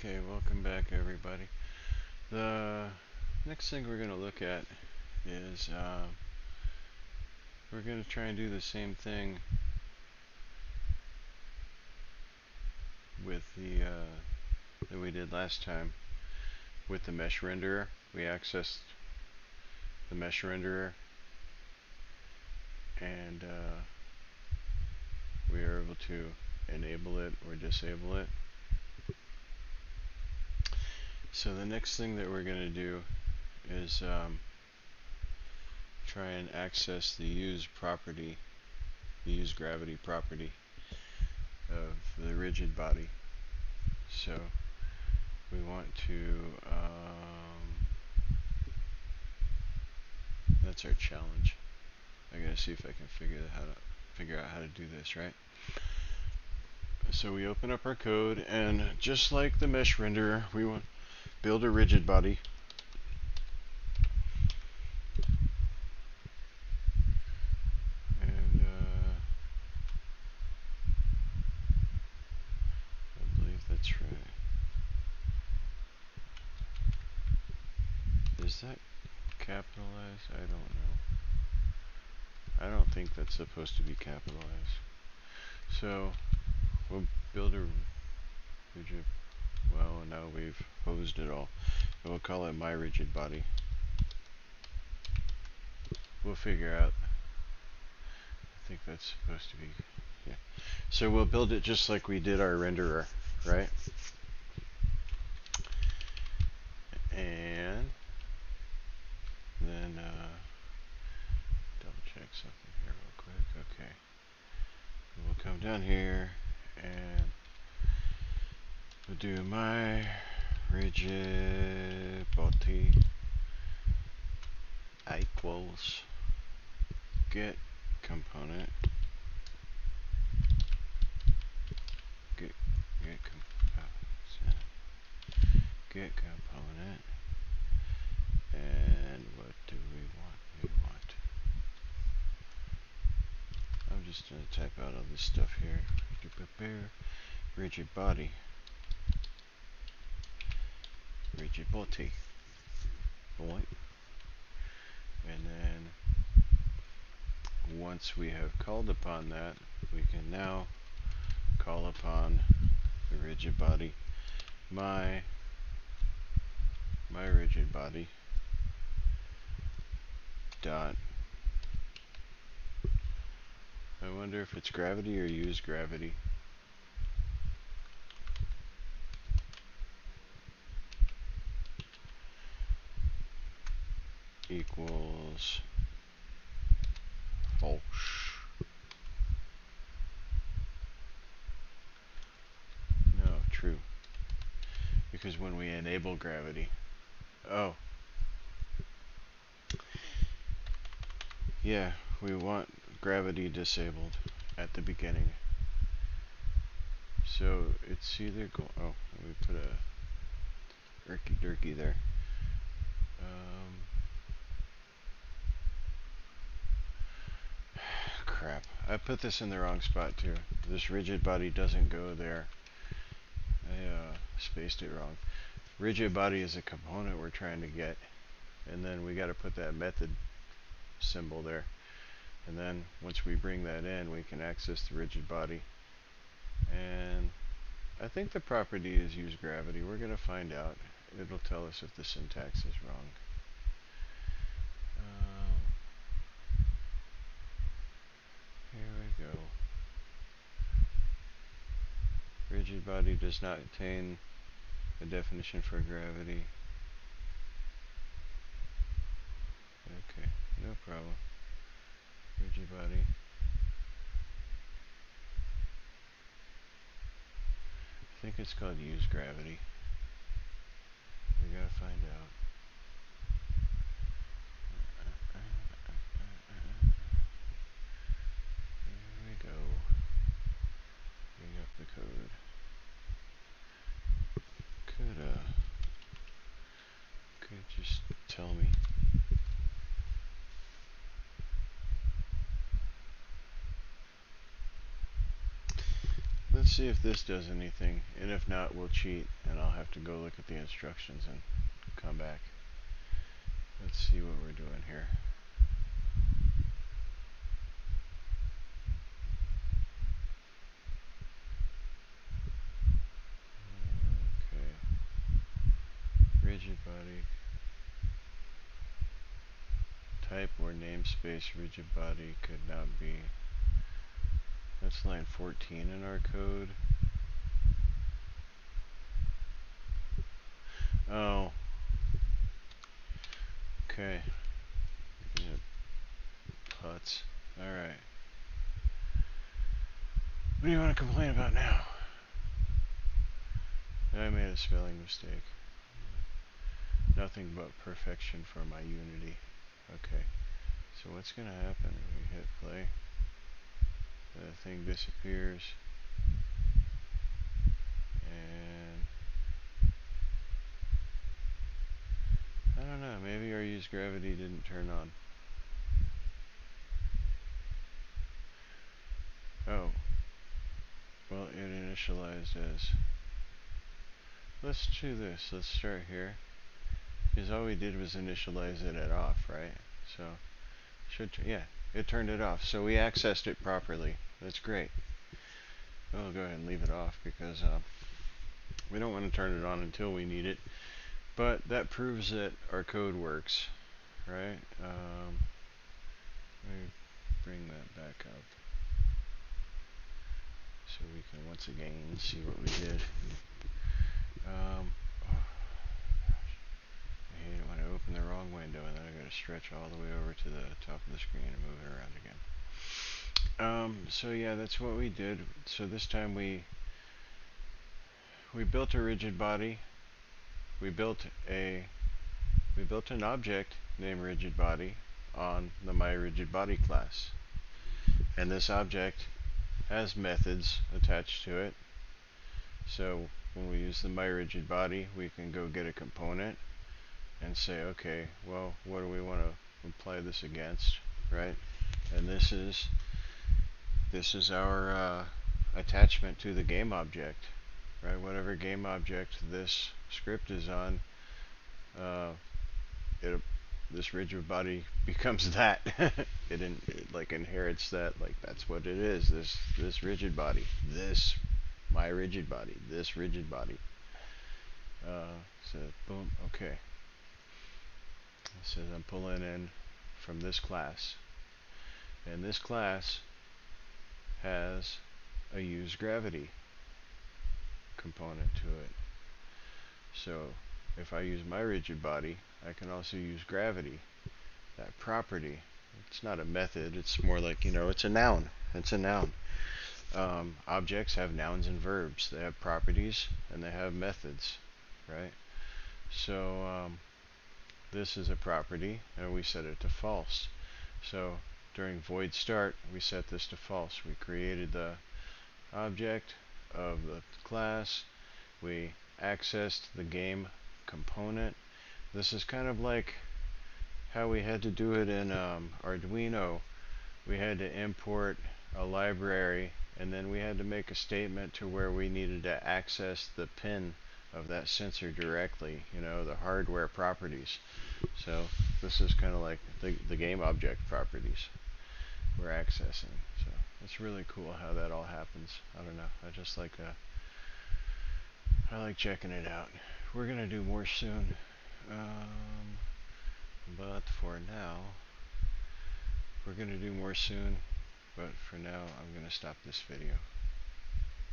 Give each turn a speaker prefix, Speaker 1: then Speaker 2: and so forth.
Speaker 1: Okay, welcome back everybody. The next thing we're going to look at is we're going to try and do the same thing with the that we did last time with the mesh renderer. We accessed the mesh renderer and we are able to enable it or disable it. So the next thing that we're going to do is try and access the use gravity property of the rigid body. So we want to that's our challenge. I gotta see if I can figure out how to do this, right? So we open up our code, and just like the mesh renderer, we want to build a rigid body. And I believe that's right. Is that capitalized? I don't know. I don't think that's supposed to be capitalized. So we'll build a rigid. Well, now we've hosed it all. And we'll call it my rigid body. We'll figure out. I think that's supposed to be. Yeah. So we'll build it just like we did our renderer, right? And then double check something here real quick. Okay. We'll come down here and we'll do my rigid body equals get component get component, and what do we want? I'm just going to type out all this stuff here. Prepare rigid body, rigid body, boy. And then once we have called upon that, we can now call upon the rigid body, my rigid body dot. I wonder if it's gravity or use gravity. Equals false. No, true. Because when we enable gravity, oh, yeah, we want gravity disabled at the beginning. So it's either oh, we put a irky dirky there. Crap, I put this in the wrong spot too. This rigid body doesn't go there. I spaced it wrong. Rigid body is a component we're trying to get, and then we got to put that method symbol there. And then once we bring that in, we can access the rigid body. And I think the property is use gravity. We're going to find out. It'll tell us if the syntax is wrong. Here we go. Rigid body does not contain a definition for gravity. Okay, no problem. Rigid body. I think it's called use gravity. We gotta find out. Here we go. Bring up the code. Could just tell me. Let's Let's see if this does anything, and if not, we'll cheat, and I'll have to go look at the instructions and come back. Let's see what we're doing here. Okay. Rigid body. Type or namespace rigid body could not be. That's line 14 in our code. Oh. Okay. Putz. Alright. What do you want to complain about now? I made a spelling mistake. Nothing but perfection for my Unity. Okay. So what's going to happen when we hit play? The thing disappears. And I don't know, maybe our use gravity didn't turn on. Oh. Well, it initialized as. Let's do this. Let's start here. Because all we did was initialize it at off, right? So, yeah, it turned it off. So we accessed it properly. That's great. We'll go ahead and leave it off because we don't want to turn it on until we need it. But that proves that our code works, right? Let me bring that back up so we can once again see what we did. Oh, gosh. I hate it when I open the wrong window and then I gotta stretch all the way over to the top of the screen and move it around again. So yeah, that's what we did. So this time we built a rigid body. We built an object named rigid body on the myRigidBody class. And this object has methods attached to it. So when we use the myRigidBody, we can go get a component and say, okay, well, what do we want to apply this against, right? And this is our attachment to the game object, right? Whatever game object this script is on, this rigid body becomes that. it like inherits that, like that's what it is. This rigid body, this my rigid body, this rigid body. So boom, okay. It says I'm pulling in from this class, and this class has a use gravity component to it. So if I use my rigid body, I can also use gravity, that property. It's not a method, it's more like, it's a noun. It's a noun. Objects have nouns and verbs. They have properties and they have methods, right? So this is a property and we set it to false. So during void start, we set this to false. We created the object of the class. We accessed the game component. This is kind of like how we had to do it in Arduino. We had to import a library and then we had to make a statement to where we needed to access the pin of that sensor directly, the hardware properties. So this is kind of like the game object properties we're accessing. So it's really cool how that all happens. I don't know, I like checking it out. We're gonna do more soon, but for now we're gonna do more soon, but for now I'm gonna stop this video.